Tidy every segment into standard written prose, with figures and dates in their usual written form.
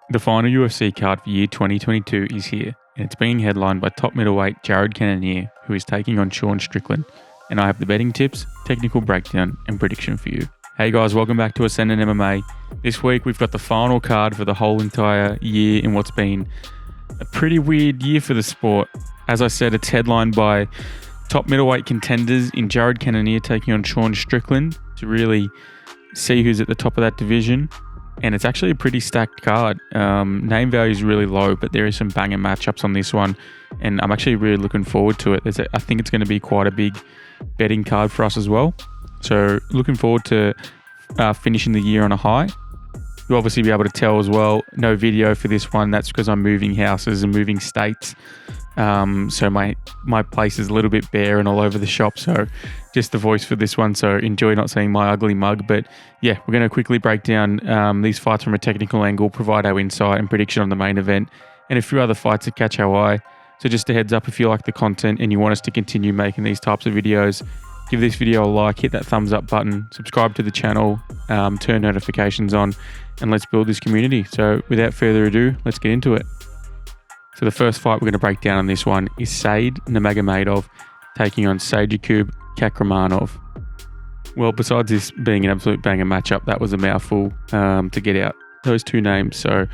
The final UFC card for year 2022 is here, and it's being headlined by top middleweight Jared Cannonier, who is taking on Sean Strickland. And I have the betting tips, technical breakdown, and prediction for you. Hey guys, welcome back to Ascendant MMA. This week we've got the final card for the whole entire year in what's been a pretty weird year for the sport. As I said, it's headlined by top middleweight contenders in Jared Cannonier taking on Sean Strickland to really see who's at the top of that division. And it's actually a pretty stacked card. Name value is really low, but there is some banger matchups on this one. And I'm actually really looking forward to it. I think it's going to be quite a big betting card for us as well. So looking forward to finishing the year on a high. You'll obviously be able to tell as well, no video for this one. That's because I'm moving houses and moving states. So my place is a little bit bare and all over the shop. So just the voice for this one. So enjoy not seeing my ugly mug. But yeah, we're going to quickly break down these fights from a technical angle, provide our insight and prediction on the main event, and a few other fights that catch our eye. So just a heads up, if you like the content and you want us to continue making these types of videos, give this video a like, hit that thumbs up button, subscribe to the channel, turn notifications on, and let's build this community. So without further ado, let's get into it. So the first fight we're going to break down on this one is Nurmagomedov taking on Saidyokub Kakrahmanov. Well, besides this being an absolute banger matchup, that was a mouthful to get out those two names. So I'm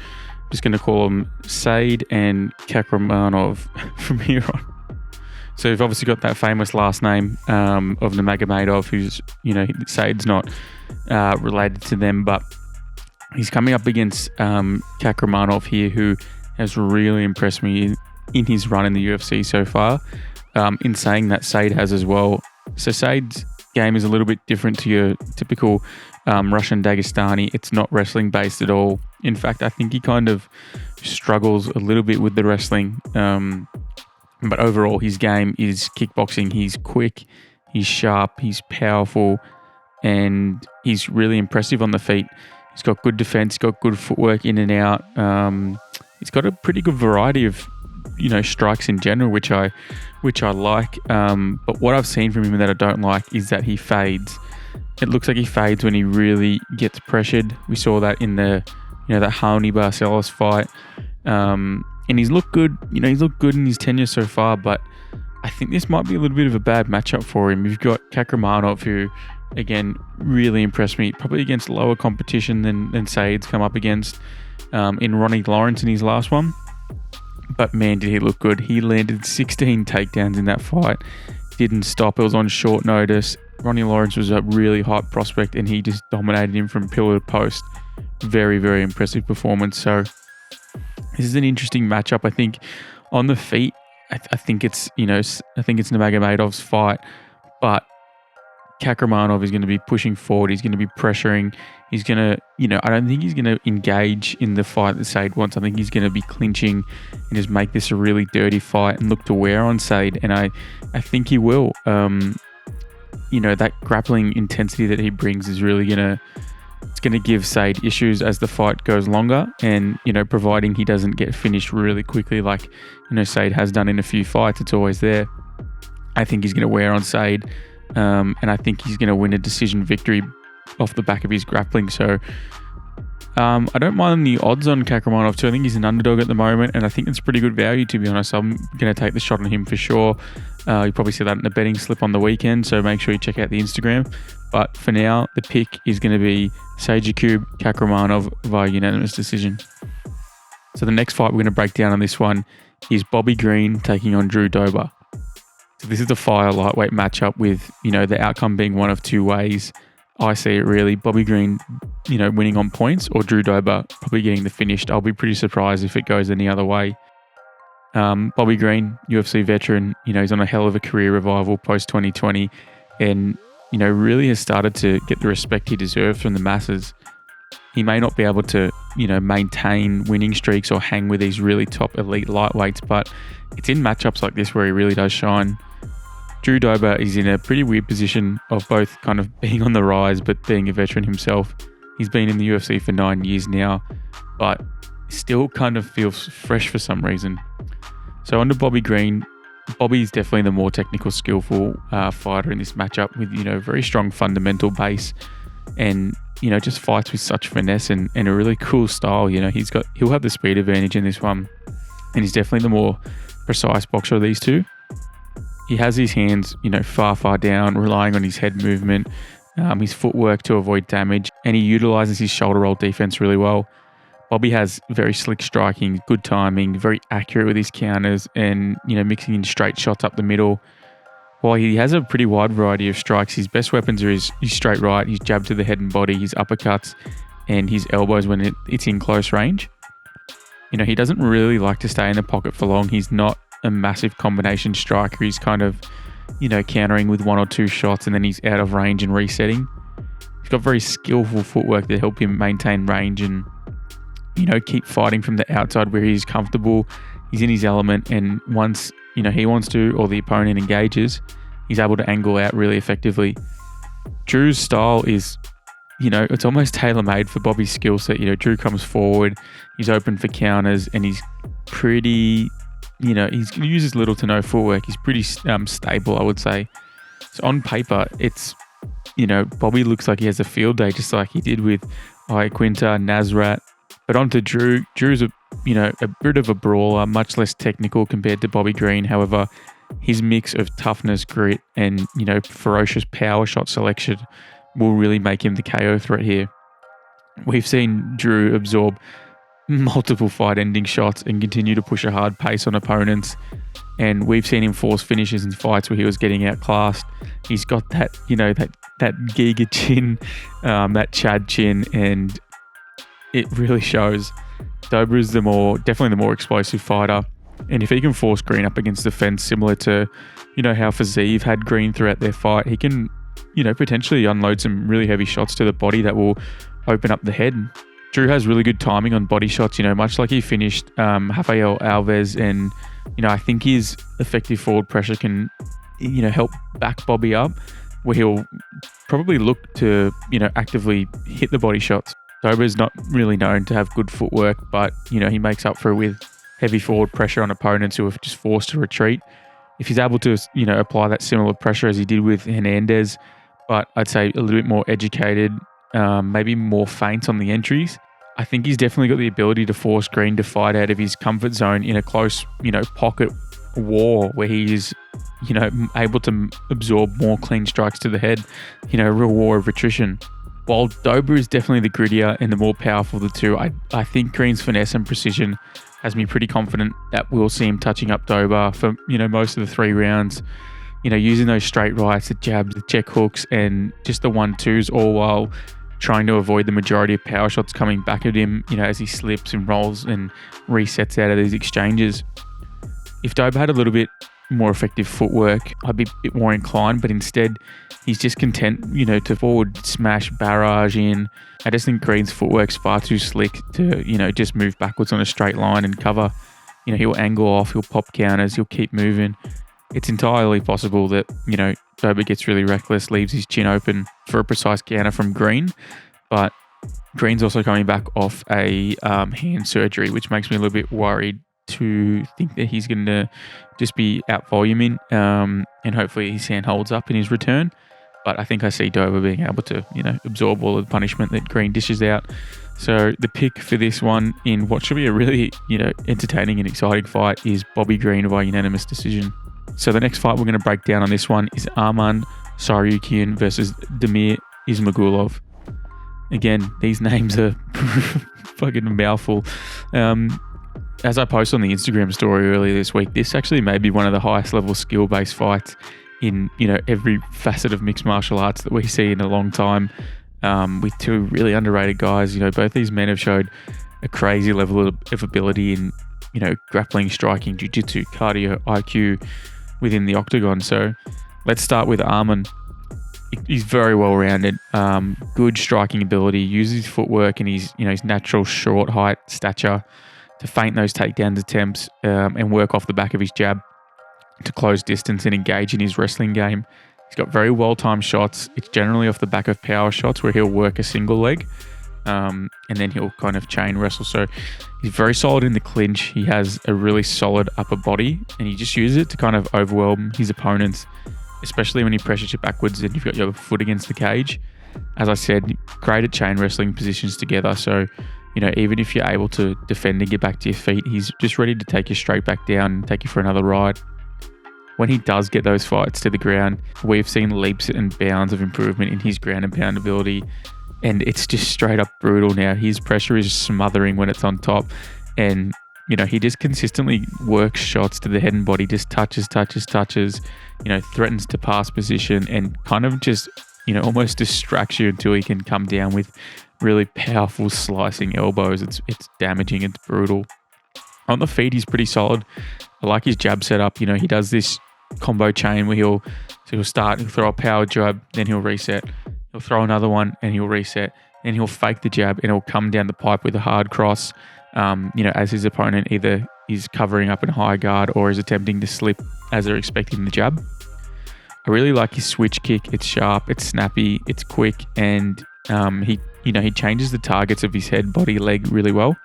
just going to call them Said and Kakrahmanov from here on. So you've obviously got that famous last name of Nurmagomedov, who's, Said's not related to them, but he's coming up against Kakrahmanov here, who has really impressed me in his run in the UFC so far. In saying that, Said has as well. So Said's game is a little bit different to your typical Russian Dagestani. It's not wrestling based at all. In fact, I think he kind of struggles a little bit with the wrestling. But overall, his game is kickboxing. He's quick, he's sharp, he's powerful, and he's really impressive on the feet. He's got good defense, he's got good footwork in and out. He's got a pretty good variety of, strikes in general, which I like. But what I've seen from him that I don't like is that he fades. It looks like he fades when he really gets pressured. We saw that in the, that Raoni Barcelos fight. And he's looked good. He's looked good in his tenure so far, but I think this might be a little bit of a bad matchup for him. You've got Kakrahmanov, who, again, really impressed me, probably against lower competition than Said's come up against in Ronnie Lawrence in his last one. But man, did he look good. He landed 16 takedowns in that fight. Didn't stop. It was on short notice. Ronnie Lawrence was a really hot prospect, and he just dominated him from pillar to post. Very, very impressive performance. So this is an interesting matchup. I think on the feet, I think it's Nurmagomedov's fight, but Kakrahmanov is going to be pushing forward. He's going to be pressuring. He's going to, I don't think he's going to engage in the fight that Said wants. I think he's going to be clinching and just make this a really dirty fight and look to wear on Said. And I think he will. That grappling intensity that he brings is really it's going to give Said issues as the fight goes longer, and providing he doesn't get finished really quickly like Said has done in a few fights. It's always there. I think he's going to wear on Said, and I think he's going to win a decision victory off the back of his grappling. So I don't mind the odds on Kakrahmanov too. I think he's an underdog at the moment, and I think it's pretty good value, to be honest. I'm going to take the shot on him for sure. You probably see that in the betting slip on the weekend, so make sure you check out the Instagram. But for now, the pick is going to be Saidyokub Kakrahmanov via unanimous decision. So the next fight we're going to break down on this one is Bobby Green taking on Drew Dober. So this is the fire lightweight matchup with, the outcome being one of two ways. I see it really. Bobby Green, winning on points, or Drew Dober probably getting the finished. I'll be pretty surprised if it goes any other way. Bobby Green, UFC veteran, he's on a hell of a career revival post 2020, and really has started to get the respect he deserves from the masses. He may not be able to, maintain winning streaks or hang with these really top elite lightweights, but it's in matchups like this where he really does shine. Drew Dober is in a pretty weird position of both kind of being on the rise, but being a veteran himself. He's been in the UFC for 9 years now, but still kind of feels fresh for some reason. So under Bobby Green, Bobby's definitely the more technical, skillful fighter in this matchup with, very strong fundamental base. And just fights with such finesse and a really cool style. He'll have the speed advantage in this one, and he's definitely the more precise boxer of these two. He has his hands, far down, relying on his head movement, his footwork to avoid damage, and he utilizes his shoulder roll defense really well. Bobby has very slick striking, good timing, very accurate with his counters, and mixing in straight shots up the middle. While he has a pretty wide variety of strikes, his best weapons are his straight right, his jab to the head and body, his uppercuts, and his elbows when it's in close range. He doesn't really like to stay in the pocket for long. He's not a massive combination striker. He's kind of, countering with one or two shots and then he's out of range and resetting. He's got very skillful footwork that help him maintain range and, keep fighting from the outside where he's comfortable. He's in his element, and once, he wants to or the opponent engages, he's able to angle out really effectively. Drew's style is, it's almost tailor-made for Bobby's skill set. Drew comes forward, he's open for counters, and he's pretty, he uses little to no footwork. He's pretty stable, I would say. So on paper, it's, Bobby looks like he has a field day, just like he did with Iaquinta, Nasrat. But on to Drew. Drew's a bit of a brawler, much less technical compared to Bobby Green. However, his mix of toughness, grit, and, ferocious power shot selection will really make him the KO threat here. We've seen Drew absorb multiple fight-ending shots and continue to push a hard pace on opponents. And we've seen him force finishes in fights where he was getting outclassed. He's got that, that Giga chin, that Chad chin, and it really shows. Dober is definitely the more explosive fighter. And if he can force Green up against the fence, similar to, how Fazeev had Green throughout their fight, he can, potentially unload some really heavy shots to the body that will open up the head. Drew has really good timing on body shots, much like he finished Rafael Alves. And, I think his effective forward pressure can, help back Bobby up, where he'll probably look to, actively hit the body shots. Dober is not really known to have good footwork, but, he makes up for it with heavy forward pressure on opponents who are just forced to retreat. If he's able to, apply that similar pressure as he did with Hernandez, but I'd say a little bit more educated, maybe more feint on the entries, I think he's definitely got the ability to force Green to fight out of his comfort zone in a close, pocket war where he is, able to absorb more clean strikes to the head, a real war of attrition. While Dober is definitely the grittier and the more powerful of the two, I think Green's finesse and precision has me pretty confident that we'll see him touching up Dober for, most of the 3 rounds, using those straight rights, the jabs, the check hooks, and just the 1-2s, all while trying to avoid the majority of power shots coming back at him, as he slips and rolls and resets out of these exchanges. If Dober had a little bit more effective footwork, I'd be a bit more inclined, but instead he's just content, to forward smash barrage in. I just think Green's footwork's far too slick to, just move backwards on a straight line and cover. He'll angle off, he'll pop counters, he'll keep moving. It's entirely possible that, Dober gets really reckless, leaves his chin open for a precise counter from Green, but Green's also coming back off a hand surgery, which makes me a little bit worried to think that he's going to just be out voluming, and hopefully his hand holds up in his return. But I think I see Dober being able to, absorb all of the punishment that Green dishes out. So the pick for this one in what should be a really, entertaining and exciting fight is Bobby Green by unanimous decision. So the next fight we're going to break down on this one is Arman Tsarukyan versus Damir Ismagulov. Again, these names are fucking mouthful. As I posted on the Instagram story earlier this week, this actually may be one of the highest level skill-based fights in, every facet of mixed martial arts that we see in a long time, with 2 really underrated guys. Both these men have showed a crazy level of ability in, grappling, striking, jiu-jitsu, cardio, IQ within the octagon. So let's start with Arman. He's very well-rounded, good striking ability, uses his footwork and his natural short height, stature to feint those takedown attempts, and work off the back of his jab to close distance and engage in his wrestling game. He's got very well-timed shots. It's generally off the back of power shots where he'll work a single leg, and then he'll kind of chain wrestle. So he's very solid in the clinch. He has a really solid upper body, and he just uses it to kind of overwhelm his opponents, especially when he pressures you backwards and you've got your foot against the cage. as I said, great at chain wrestling positions together. So, even if you're able to defend and get back to your feet, he's just ready to take you straight back down and take you for another ride. When he does get those fights to the ground, we've seen leaps and bounds of improvement in his ground and pound ability. And it's just straight up brutal now. His pressure is smothering when it's on top. And, he just consistently works shots to the head and body, just touches, threatens to pass position and kind of just, almost distracts you until he can come down with really powerful slicing elbows. It's damaging. It's brutal. On the feet, he's pretty solid. I like his jab setup. He does this combo chain where he'll throw a power jab, then he'll reset. He'll throw another one and he'll reset. Then he'll fake the jab and he'll come down the pipe with a hard cross, as his opponent either is covering up in high guard or is attempting to slip as they're expecting the jab. I really like his switch kick. It's sharp, it's snappy, it's quick, and he changes the targets of his head, body, leg really well.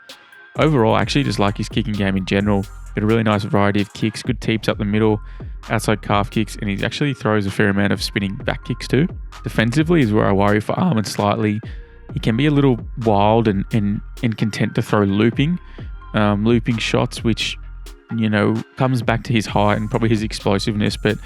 Overall, I actually just like his kicking game in general. Got a really nice variety of kicks, good teeps up the middle, outside calf kicks, and he actually throws a fair amount of spinning back kicks too. Defensively is where I worry for Arman slightly. He can be a little wild and content to throw looping shots, which, comes back to his height and probably his explosiveness. But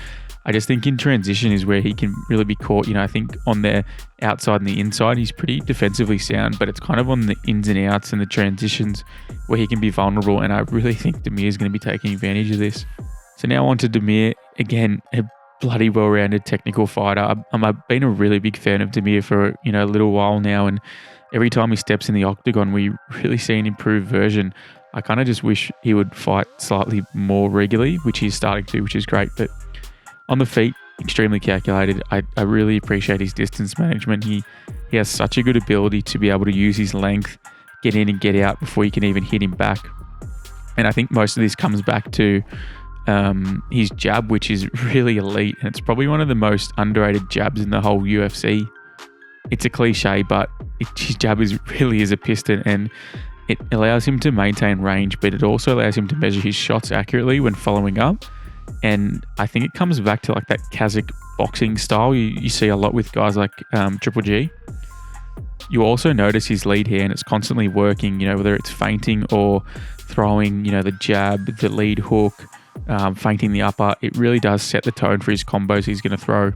I just think in transition is where he can really be caught. I think on the outside and the inside, he's pretty defensively sound, but it's kind of on the ins and outs and the transitions where he can be vulnerable. And I really think Damir is going to be taking advantage of this. So now on to Damir. Again, a bloody well-rounded technical fighter. I've been a really big fan of Damir for a little while now, and every time he steps in the octagon, we really see an improved version. I kind of just wish he would fight slightly more regularly, which he's starting to, which is great. But on the feet, extremely calculated. I really appreciate his distance management. He has such a good ability to be able to use his length, get in and get out before you can even hit him back. And I think most of this comes back to his jab, which is really elite, and it's probably one of the most underrated jabs in the whole UFC. It's a cliche, but his jab really is a piston, and it allows him to maintain range, but it also allows him to measure his shots accurately when following up. And I think it comes back to like that Kazakh boxing style you see a lot with guys like Triple G. You also notice his lead hand, it's constantly working, whether it's feinting or throwing, the jab, the lead hook, feinting the upper. It really does set the tone for his combos he's going to throw.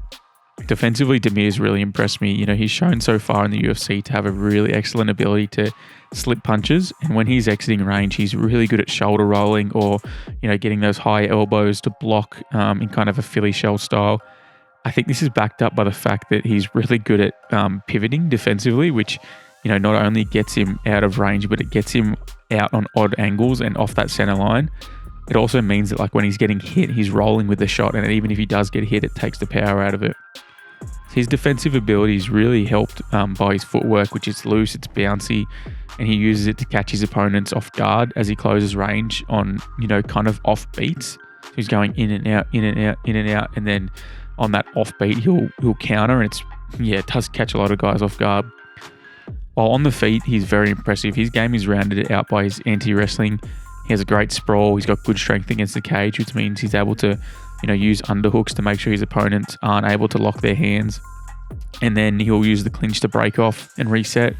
Defensively, Damir's really impressed me. He's shown so far in the UFC to have a really excellent ability to slip punches, and when he's exiting range, he's really good at shoulder rolling or, getting those high elbows to block in kind of a Philly shell style. I think this is backed up by the fact that he's really good at pivoting defensively, which, not only gets him out of range, but it gets him out on odd angles and off that center line. It also means that when he's getting hit, he's rolling with the shot, and even if he does get hit, it takes the power out of it. His defensive ability is really helped by his footwork, which is loose, it's bouncy, and he uses it to catch his opponents off guard as he closes range on, kind of off beats. So he's going in and out, in and out, in and out, and then on that off beat, he'll counter, and it does catch a lot of guys off guard. While on the feet, he's very impressive. His game is rounded out by his anti-wrestling. He has a great sprawl. He's got good strength against the cage, which means he's able to, use underhooks to make sure his opponents aren't able to lock their hands. And then he'll use the clinch to break off and reset.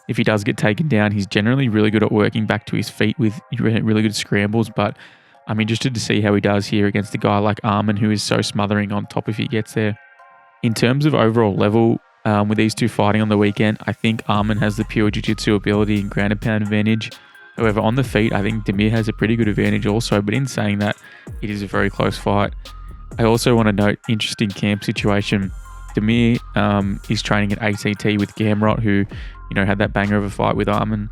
If he does get taken down, he's generally really good at working back to his feet with really good scrambles. But I'm interested to see how he does here against a guy like Arman, who is so smothering on top if he gets there. In terms of overall level, with these two fighting on the weekend, I think Arman has the pure jiu-jitsu ability and ground and pound advantage. However, on the feet, I think Damir has a pretty good advantage also, but in saying that, it is a very close fight. I also want to note, interesting camp situation. Damir is training at ACT with Gamrot, who, had that banger of a fight with Arman.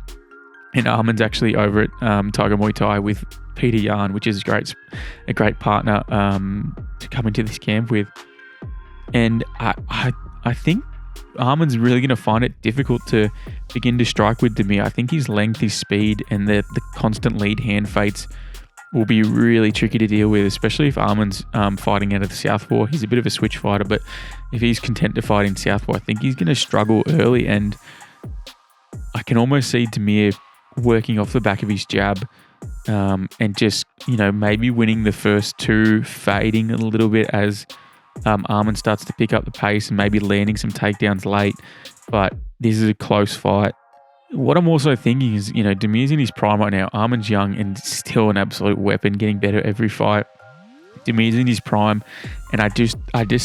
And Arman's actually over at Tiger Muay Thai with Peter Yan, which is a great partner to come into this camp with. And I think Arman's really going to find it difficult to begin to strike with Damir. I think his length, his speed, and the constant lead hand fates will be really tricky to deal with, especially if Arman's fighting out of the southpaw. He's a bit of a switch fighter, but if he's content to fight in southpaw, I think he's going to struggle early, and I can almost see Damir working off the back of his jab and just, maybe winning the first two, fading a little bit as Arman starts to pick up the pace and maybe landing some takedowns late, but this is a close fight. What I'm also thinking is, Damir's in his prime right now. Arman's young and still an absolute weapon, getting better every fight. Damir's in his prime, and I just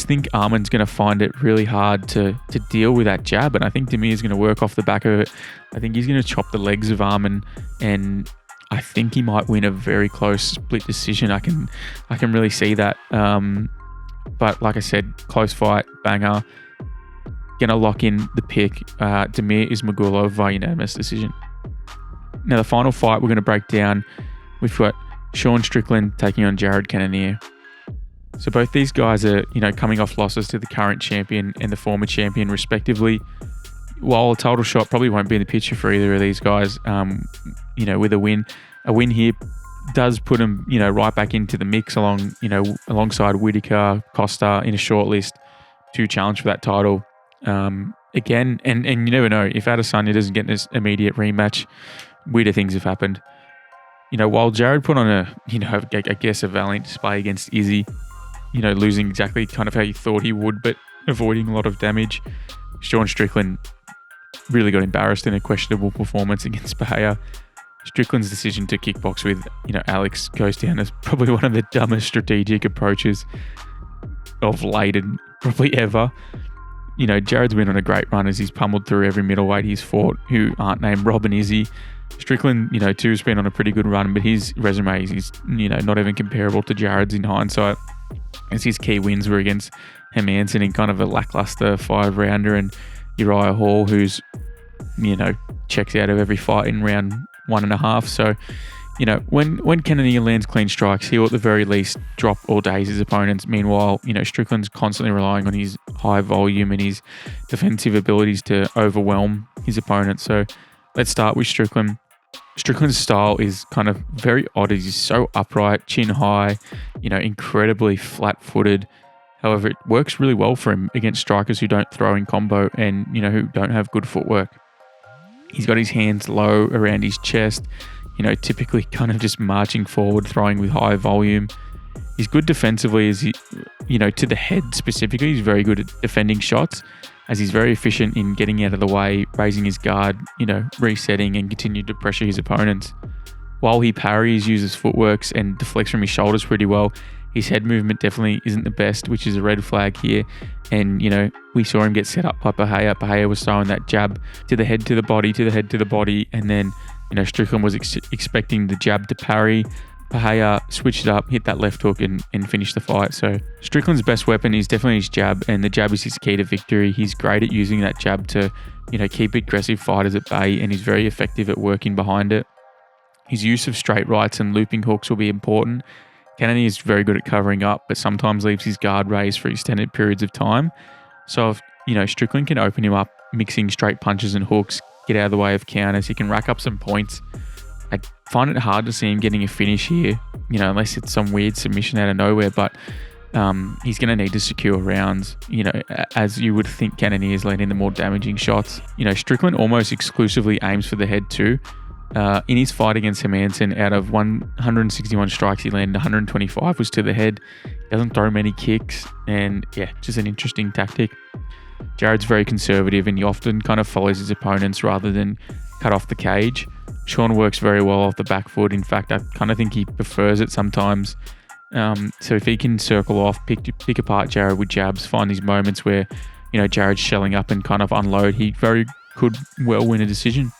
think Arman's going to find it really hard to deal with that jab, and I think Damir's going to work off the back of it. I think he's going to chop the legs of Arman, and I think he might win a very close split decision. I can really see that. But like I said, close fight, banger. Gonna lock in the pick, Damir Ismagulov via unanimous decision. Now the final fight we're going to break down, we've got Sean Strickland taking on Jared Cannonier. So both these guys are, coming off losses to the current champion and the former champion respectively. While a title shot probably won't be in the picture for either of these guys, with a win here does put them, right back into the mix alongside Whitaker, Costa in a short list to challenge for that title. Again, and you never know, if Adesanya doesn't get this immediate rematch, weirder things have happened. While Jared put on a valiant display against Izzy, losing exactly kind of how you thought he would, but avoiding a lot of damage, Sean Strickland really got embarrassed in a questionable performance against Bahia. Strickland's decision to kickbox with, Alex goes down as probably one of the dumbest strategic approaches of late and probably ever. Jared's been on a great run as he's pummeled through every middleweight he's fought who aren't named Rob and Izzy. Strickland, too, has been on a pretty good run, but his resume is, not even comparable to Jared's in hindsight, as his key wins were against Hermansson in kind of a lackluster 5-rounder, and Uriah Hall, who's, checks out of every fight in round 1.5. So, when Cannonier lands clean strikes, he'll at the very least drop or daze his opponents. Meanwhile, Strickland's constantly relying on his high volume and his defensive abilities to overwhelm his opponents. So let's start with Strickland. Strickland's style is kind of very odd. He's so upright, chin high, incredibly flat-footed. However, it works really well for him against strikers who don't throw in combo and, who don't have good footwork. He's got his hands low around his chest, typically kind of just marching forward, throwing with high volume. He's good defensively as he, to the head specifically. He's very good at defending shots, as he's very efficient in getting out of the way, raising his guard, resetting and continue to pressure his opponents. While he parries, uses footworks and deflects from his shoulders pretty well, his head movement definitely isn't the best, which is a red flag here. And, we saw him get set up by Bahia. Bahia was throwing that jab to the head, to the body, to the head, to the body. And then, Strickland was expecting the jab to parry. Bahia switched it up, hit that left hook and finished the fight. So Strickland's best weapon is definitely his jab, and the jab is his key to victory. He's great at using that jab to, keep aggressive fighters at bay, and he's very effective at working behind it. His use of straight rights and looping hooks will be important. Cannonier is very good at covering up, but sometimes leaves his guard raised for extended periods of time. So if, Strickland can open him up, mixing straight punches and hooks, get out of the way of counters, he can rack up some points. I find it hard to see him getting a finish here, unless it's some weird submission out of nowhere, but he's going to need to secure rounds, as you would think Cannonier is landing the more damaging shots. Strickland almost exclusively aims for the head too. In his fight against Hermansson, out of 161 strikes he landed, 125 was to the head. Doesn't throw many kicks, and just an interesting tactic. Jared's very conservative, and he often kind of follows his opponents rather than cut off the cage. Sean works very well off the back foot. In fact, I kind of think he prefers it sometimes. So if he can circle off, pick apart Jared with jabs, find these moments where, Jared's shelling up and kind of unload, he very could well win a decision.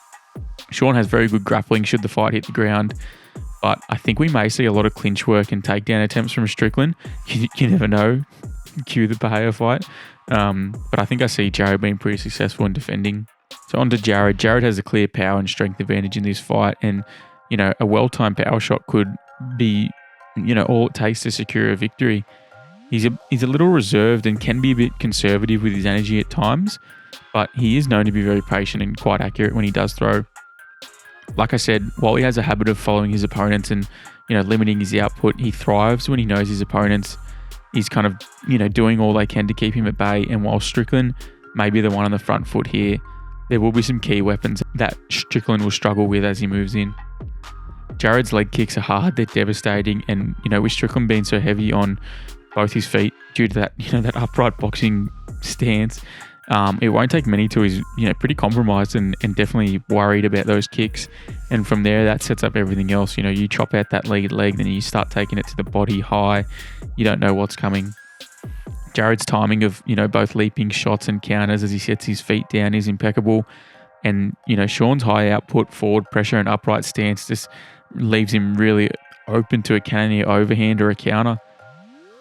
Sean has very good grappling should the fight hit the ground, but I think we may see a lot of clinch work and takedown attempts from Strickland. You never know. Cue the Bahia fight. But I think I see Jared being pretty successful in defending. So on to Jared. Jared has a clear power and strength advantage in this fight, and a well-timed power shot could be all it takes to secure a victory. He's a little reserved and can be a bit conservative with his energy at times, but he is known to be very patient and quite accurate when he does throw. Like I said, while he has a habit of following his opponents and limiting his output, he thrives when he knows his opponents is kind of doing all they can to keep him at bay. And while Strickland may be the one on the front foot here, there will be some key weapons that Strickland will struggle with as he moves in. Jared's leg kicks are hard, they're devastating, and with Strickland being so heavy on both his feet, due to that, that upright boxing stance. It won't take many till he's, pretty compromised and definitely worried about those kicks. And from there, that sets up everything else. You chop out that lead leg, then you start taking it to the body high. You don't know what's coming. Jared's timing of, both leaping shots and counters as he sets his feet down is impeccable. And, Sean's high output, forward pressure and upright stance just leaves him really open to a Cannonier overhand or a counter.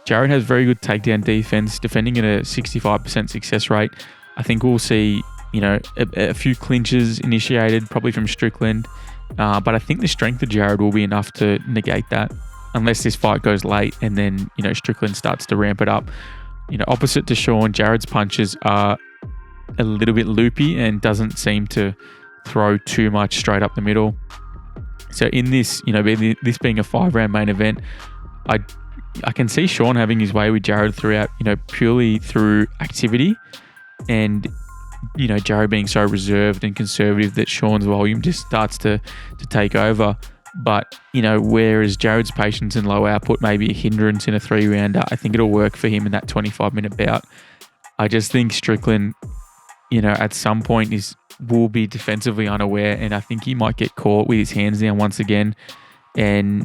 Jared has very good takedown defense, defending at a 65% success rate. I think we'll see, a few clinches initiated, probably from Strickland. But I think the strength of Jared will be enough to negate that, unless this fight goes late and then, Strickland starts to ramp it up. Opposite to Sean, Jared's punches are a little bit loopy and doesn't seem to throw too much straight up the middle. So in this, this being a 5-round main event, I can see Sean having his way with Jared throughout, purely through activity, and Jared being so reserved and conservative that Sean's volume just starts to take over. But whereas Jared's patience and low output may be a hindrance in a 3-rounder, I think it'll work for him in that 25-minute bout. I just think Strickland, at some point will be defensively unaware, and I think he might get caught with his hands down once again. And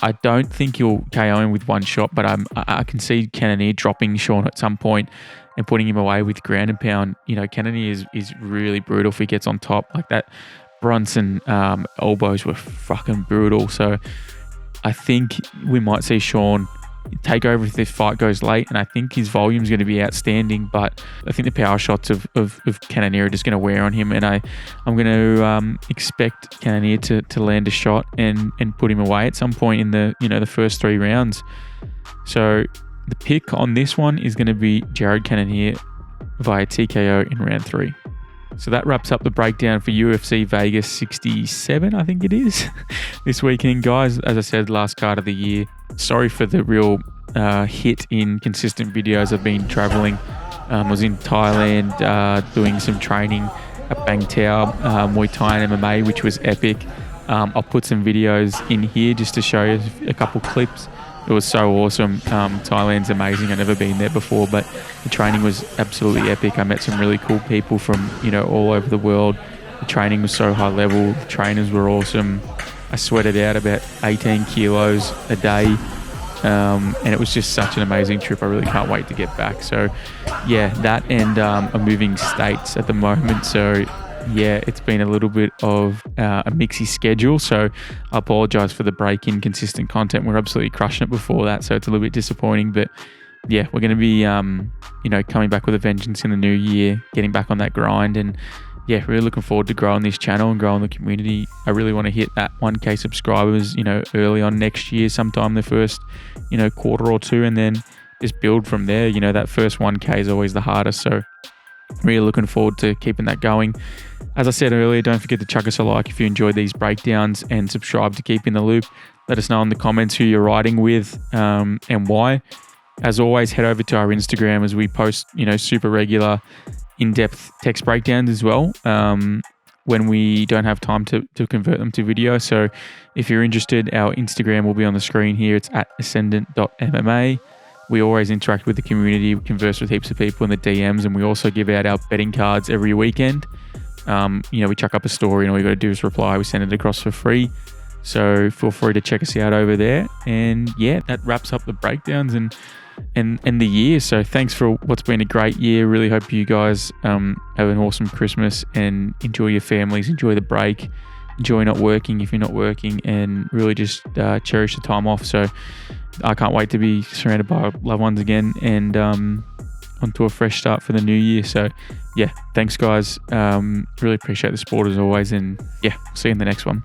I don't think he'll KO him with one shot, but I can see Cannonier dropping Sean at some point and putting him away with ground and pound. Cannonier is really brutal if he gets on top. Like that Brunson elbows were fucking brutal. So I think we might see Sean take over if this fight goes late, and I think his volume is going to be outstanding, but I think the power shots of Cannonier are just going to wear on him, and I'm going to expect Cannonier to land a shot and put him away at some point in the the first 3 rounds. So the pick on this one is going to be Jared Cannonier via TKO in round 3. So that wraps up the breakdown for UFC Vegas 67, I think it is, this weekend, guys. As I said, last card of the year. Sorry for the real hit in consistent videos. I've been traveling. I was in Thailand doing some training at Bang Tao, Muay Thai and MMA, which was epic. I'll put some videos in here just to show you a couple clips. It was so awesome. Thailand's amazing. I've never been there before, but the training was absolutely epic. I met some really cool people from, all over the world. The training was so high level. The trainers were awesome. I sweated out about 18 kilos a day. And it was just such an amazing trip. I really can't wait to get back. So yeah, that and I'm moving states at the moment. So yeah, it's been a little bit of a mixy schedule, so I apologize for the break in consistent content. We're absolutely crushing it before that, so it's a little bit disappointing, but yeah, we're going to be coming back with a vengeance in the new year, getting back on that grind, and yeah, really looking forward to growing this channel and growing the community. I really want to hit that 1K subscribers early on next year, sometime the first quarter or two, and then just build from there. That first 1K is always the hardest, so really looking forward to keeping that going. As I said earlier, don't forget to chuck us a like if you enjoyed these breakdowns, and subscribe to keep in the loop. Let us know in the comments who you're riding with and why. As always, head over to our Instagram as we post super regular in-depth text breakdowns as well when we don't have time to convert them to video. So if you're interested, our Instagram will be on the screen here. It's at Ascendant.MMA. We always interact with the community. We converse with heaps of people in the DMs, and we also give out our betting cards every weekend. We chuck up a story, and all you got to do is reply. We send it across for free. So feel free to check us out over there. And yeah, that wraps up the breakdowns and the year. So thanks for what's been a great year. Really hope you guys have an awesome Christmas and enjoy your families, enjoy the break, enjoy not working if you're not working, and really just cherish the time off. So I can't wait to be surrounded by loved ones again and onto a fresh start for the new year. So yeah, thanks guys. Really appreciate the support as always, and yeah, see you in the next one.